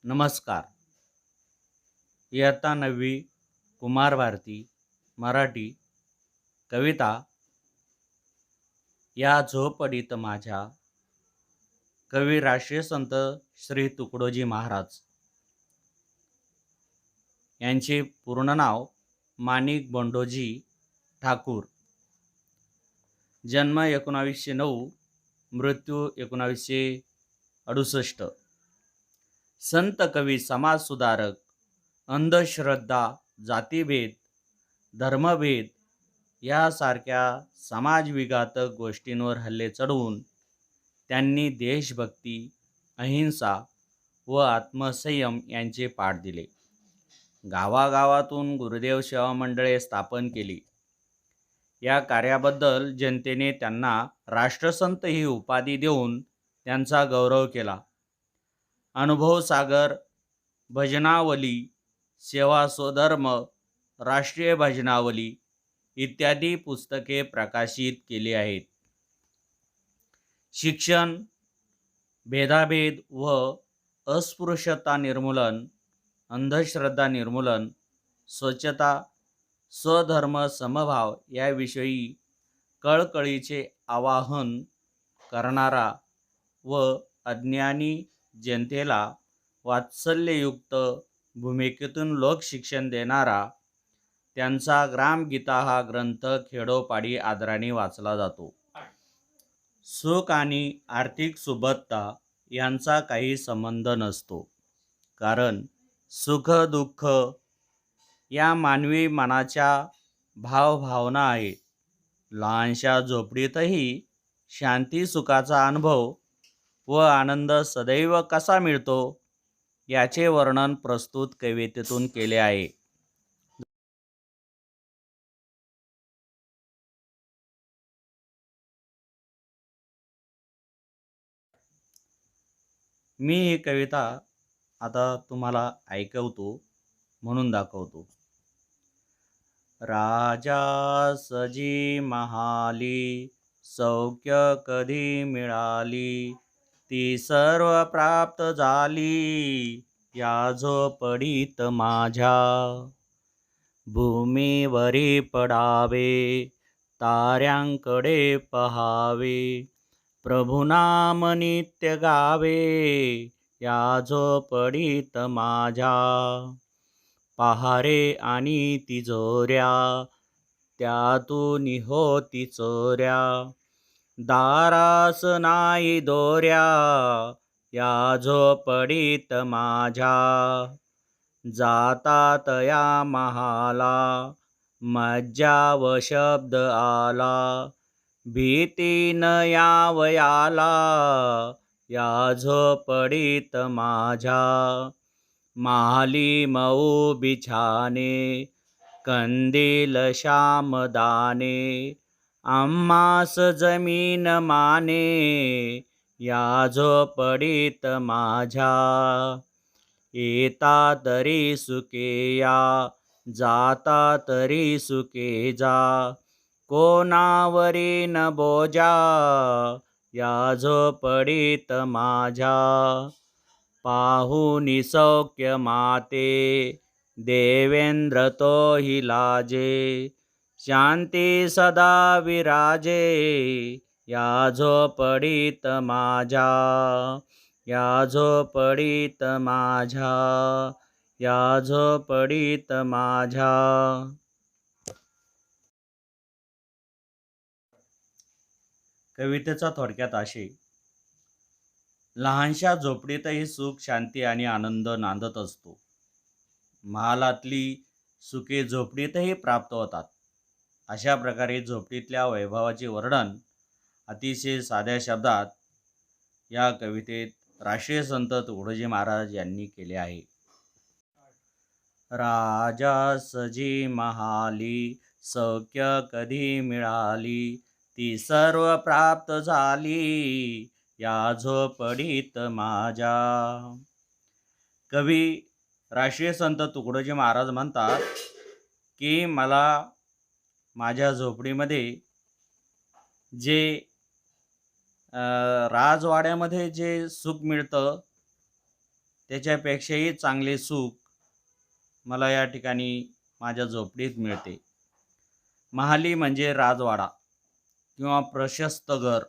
नमस्कार. इयत्ता 9वी कुमार भारती मराठी कविता या झोपडीत माझ्या. कवी राष्ट्रीय संत श्री तुकडोजी महाराज यांचे पूर्ण नाव माणिक बंडोजी ठाकूर. जन्म 1909, मृत्यू 1968. संत कवी, समाजसुधारक, अंधश्रद्धा, जातीभेद, धर्मभेद यासारख्या समाजविघातक गोष्टींवर हल्ले चढवून त्यांनी देशभक्ती, अहिंसा व आत्मसंयम यांचे पाठ दिले. गावागावातून गुरुदेव सेवा मंडळे स्थापन केली. या कार्याबद्दल जनतेने त्यांना राष्ट्रसंत ही उपाधी देऊन त्यांचा गौरव केला. अनुभव सागर, भजनावली, सेवा स्वधर्म, राष्ट्रीय भजनावली इत्यादी पुस्तके प्रकाशित केली आहेत. शिक्षण, भेदाभेद व अस्पृश्यता निर्मूलन, अंधश्रद्धा निर्मूलन, स्वच्छता, स्वधर्म समभाव याविषयी कळकळीचे आवाहन करणारा व अज्ञानी जनतेला वात्सल्ययुक्त भूमिकेतून लोकशिक्षण देणारा त्यांचा ग्रामगीता हा ग्रंथ खेडोपाडी आदराने वाचला जातो. सुख आणि आर्थिक सुबत्ता यांचा काही संबंध नसतो, कारण सुख दुःख या मानवी मनाच्या भावभावना आहेत. लहानशा झोपडीतही शांती सुखाचा अनुभव व आनंद सदैव कसा मिळतो याचे वर्णन प्रस्तुत कवितेतून केले आहे. मी ही कविता आता तुम्हाला ऐकवतो म्हणून दाखवतो. राजा सजी महाली, सौख्य कधी मिळाली, ती सर्व प्राप्त झाली या झोपडीत माझ्या. भूमीवरी पडावे, ताऱ्यांकडे पहावे, प्रभुनाम नित्य गावे या झोपडीत माझ्या. पहारे आणि तिजोऱ्या, त्यातून होती चोऱ्या, दारास नाही दोऱ्या या झोपडीत माझ्या. जातात या महाला, मज्जा व शब्द आला, भीती न यावयाला या झोपडीत माझ्या. महाली मऊ बिछाने, कंदील श्यामदाने, आम्हास जमीन माने या झोपडीत माझ्या. येता तरी सुके या, जाता तरी सुके जा, कोणावरी न बोजा या झोपडीत माझ्या. पाहुनी सौख्य माते, देवेंद्र तोही लाजे, शांती सदा विराजे या झोपडीत माझ्या. या झोपडीत माझ्या, या झोपडीत माझ्या. कवितेचा थोडक्यात आशय. लहानशा झोपडीतही सुख, शांती आणि आनंद नांदत असतो. महालातली सुखे झोपडीतही प्राप्त होतात. अशा प्रकारे झोपडीतल्या वैभवाचे वर्णन अतिशय साध्या शब्दात या कवितेत राष्ट्रीय संत तुकडोजी महाराज यांनी केले आहे. राजा सजी महाली, सौख्य कधी मिळाली, ती सर्व प्राप्त झाली या झोपडीत माझ्या. कवी राष्ट्रीय संत तुकडोजी महाराज म्हणतात की मला माझ्या झोपडीमध्ये जे राजवाड्यामध्ये जे सुख मिळतं त्याच्यापेक्षाही चांगले सुख मला या ठिकाणी माझ्या झोपडीत मिळते. महाली म्हणजे राजवाडा किंवा प्रशस्त घर.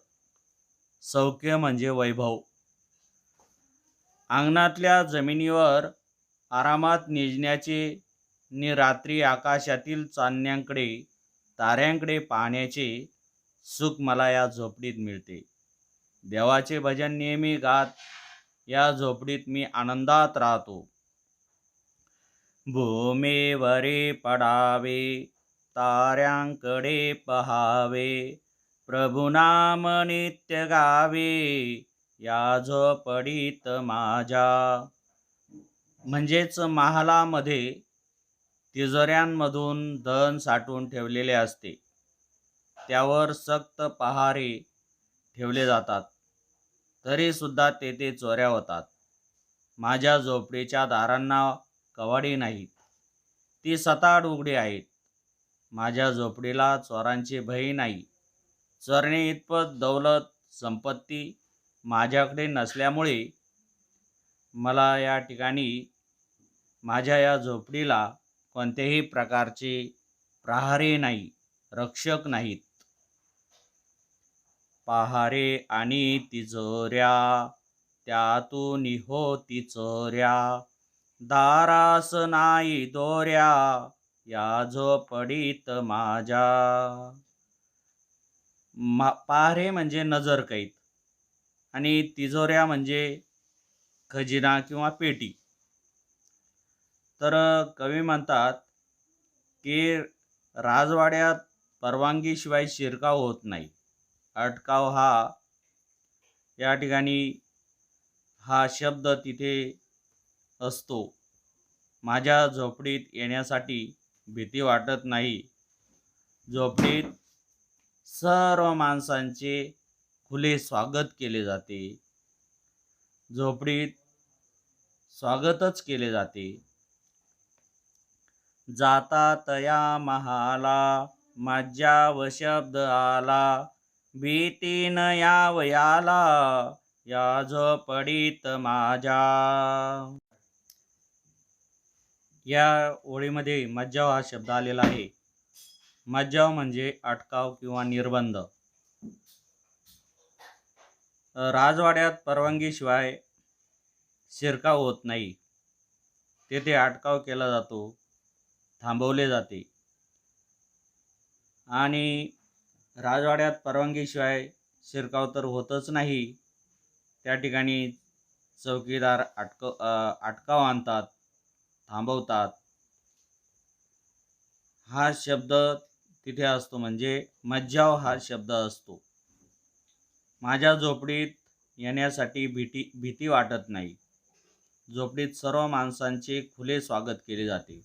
सौख्य म्हणजे वैभव. अंगणातल्या जमिनीवर आरामात निजण्याचे नि रात्री आकाशातील चांदण्यांकडे ताऱ्यांकडे पाहण्याचे सुख मला या झोपडीत मिळते. देवाचे भजन नेहमी गात या झोपडीत मी आनंदात राहतो. भूमीवरी पडावे, ताऱ्यांकडे पहावे, प्रभुनाम नित्य गावे या झोपडीत माझ्या. म्हणजेच महालामध्ये तिजोऱ्यांमधून धन साठवून ठेवलेले असते. त्यावर सक्त पहारे ठेवले जातात, तरी सुद्धा तेथे चोऱ्या होतात. माझ्या झोपडीच्या दारांना कवाडी नाहीत, ती सताड उघडी आहेत. माझ्या झोपडीला चोरांचे भय नाही. चोरणे इतपत दौलत संपत्ती माझ्याकडे नसल्यामुळे मला या ठिकाणी माझ्या या झोपडीला कोणत्याही प्रकारचे प्रहारी नाही, रक्षक नाहीत. पहारे आणि तिजोऱ्या, त्यातून होती चोऱ्या, दारास नाही दोऱ्या या झोपडीत माझ्या. पहारे म्हणजे नजरकैद आणि तिजोऱ्या म्हणजे खजिना किंवा पेटी. तर कवी म्हणतात की राजवाड्यात परवानगीशिवाय शिरकाव होत नाही. अटकाव या ठिकाणी हा शब्द तिथे असतो. माझ्या झोपडीत येण्यासाठी भीती वाटत नाही. झोपडीत सर्व माणसांचे खुले स्वागत केले जाते. झोपडीत स्वागतच केले जाते. जाता तया महाला, मज्जाव शब्द आला, भीतीन यावयाला या झोपडीत माझ्या. या ओळीमध्ये मज्जाव हा शब्द आलेला आहे. मज्जाव म्हणजे अटकाव किंवा निर्बंध. राजवाड्यात परवानगीशिवाय शिरकाव होत नाही. तेथे अटकाव केला जातो, थांबवले जाते. आणि राजवाड्यात परवानगीशिवाय शिरकाव तर होतच नाही. त्या ठिकाणी चौकीदार अटकाव आणतात, थांबवतात. हा शब्द तिथे असतो, म्हणजे मज्जाव हा शब्द असतो. माझ्या झोपडीत येण्यासाठी भीती वाटत नाही. झोपडीत सर्व माणसांचे खुले स्वागत केले जाते.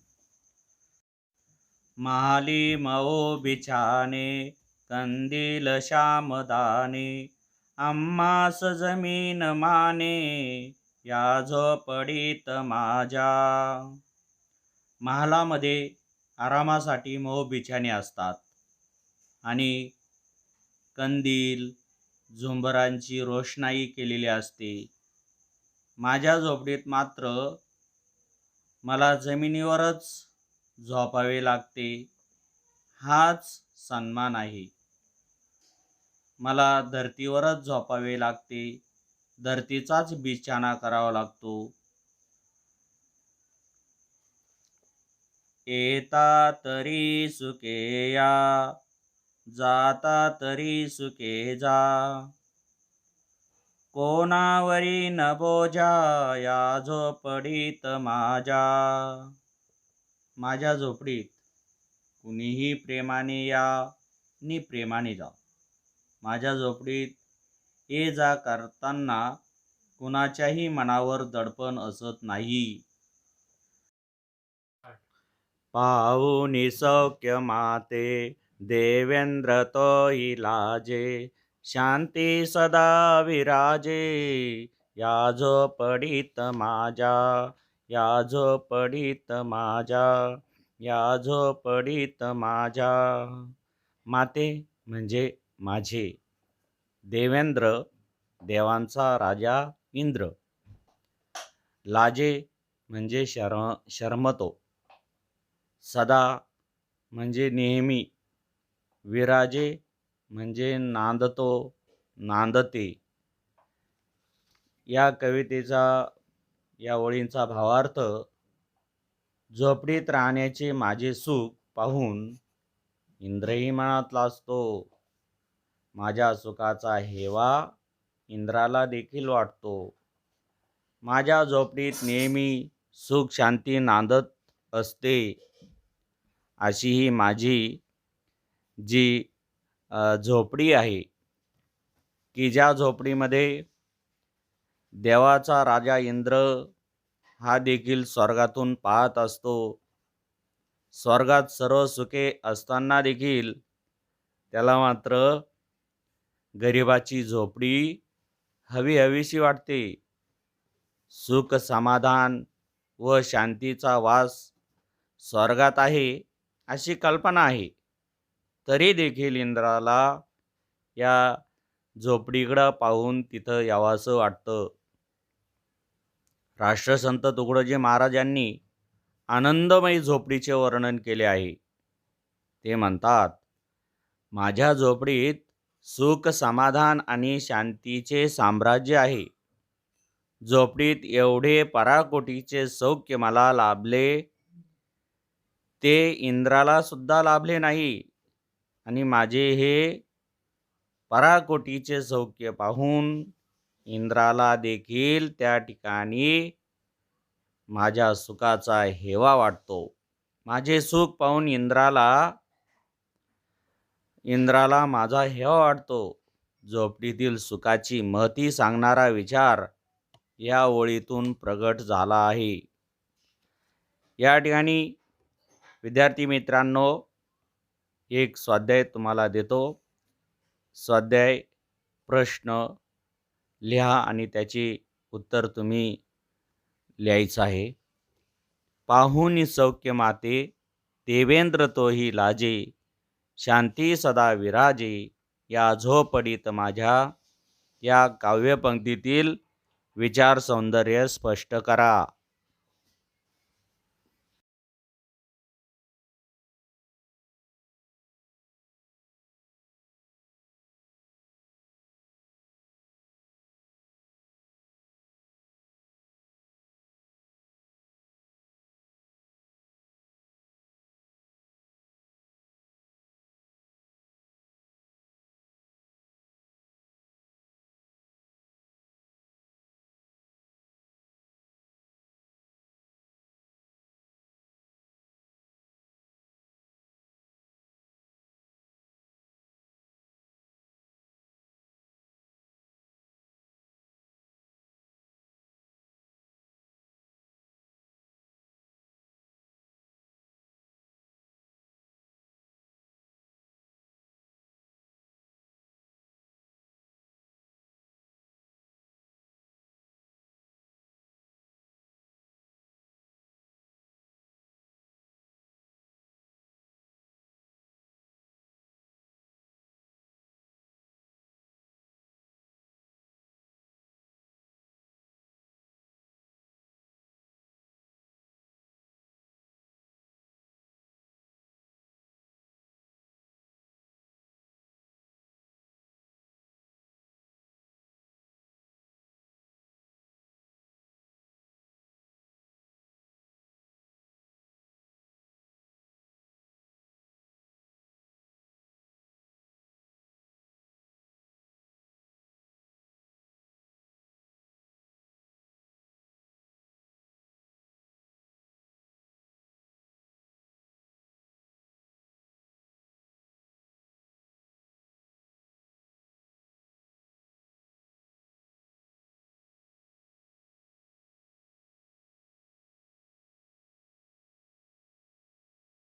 महाली मऊ बिछाने, कंदील श्यामदाने, आम्हास जमीन माने या झोपडीत माझ्या. महालामध्ये आरामासाठी मऊ बिछाने असतात आणि कंदील झुंबरांची रोषणाई केलेली असते. माझ्या झोपडीत मात्र मला जमिनीवरच झोपावे लागते. हाच सन्मान आहे. मला धर्तीवरच झोपावे लागते, धर्तीचाच बिछाना करावा लागतो. येता तरी सुखे या, जाता तरी सुखे जा, कोणावरी न बोजा या झोपडीत माझ्या. माझ्या झोपडीत कुणीही प्रेमाने या नि प्रेमाने जा. माझ्या झोपडीत ये जा करताना कुणाच्याही मनावर दडपण असत नाही. पाहुनी सौख्य माते, देवेंद्र तोही लाजे, शांती सदा विराजे या झोपडीत माझ्या. या झोपडीत माझ्या, या झोपडीत माझ्या. माते म्हणजे माझे, देवेंद्र देवांचा राजा इंद्र, लाजे म्हणजे शरमतो, सदा म्हणजे नेहमी, विराजे म्हणजे नांदतो, नांदते. या कवितेचा या ओळींचा भावार्थ, झोपडीत राहण्याचे माझे सुख पाहून इंद्रही मनात लाजतो. माझ्या सुखाचा हेवा इंद्राला देखील वाटतो. माझ्या झोपडीत नेहमी सुख शांती नांदत असते. अशी ही माझी जी झोपडी आहे, की ज्या झोपडीमध्ये देवाचा राजा इंद्र हा देखील स्वर्गातून पाहत असतो. स्वर्गात सर्व सुखे असताना देखील त्याला मात्र गरिबाची झोपडी हवीशी वाटते. सुख समाधान व शांतीचा वास स्वर्गात आहे अशी कल्पना आहे. तरी देखील इंद्राला या झोपडीकडं पाहून तिथं यावंसं वाटतं. राष्ट्रसंत तुकडोजी महाराजांनी आनंदमयी झोपडीचे वर्णन केले आहे. ते म्हणतात, माझ्या झोपडीत सुख समाधान आणि शांतीचे साम्राज्य आहे. झोपडीत एवढे पराकोटीचे सौख्य मला लाभले, ते इंद्राला सुद्धा लाभले नाही. आणि माझे हे पराकोटीचे सौख्य पाहून इंद्राला देखील त्या ठिकाणी माझ्या सुखाचा हेवा वाटतो. माझे सुख पाहून इंद्राला माझा हेवा वाटतो. झोपडीतील सुखाची महती सांगणारा विचार या ओळीतून प्रगट झाला आहे. या ठिकाणी विद्यार्थी मित्रांनो, एक स्वाध्याय तुम्हाला देतो. स्वाध्याय प्रश्न लिहा आणि त्याची उत्तर तुम्ही लिहायचं आहे. पाहुनी सौख्य माते देवेंद्र तोही लाजे, शांती सदा विराजे या झोपडीत माझ्या. या काव्यपंक्तीतील विचार सौंदर्य स्पष्ट करा.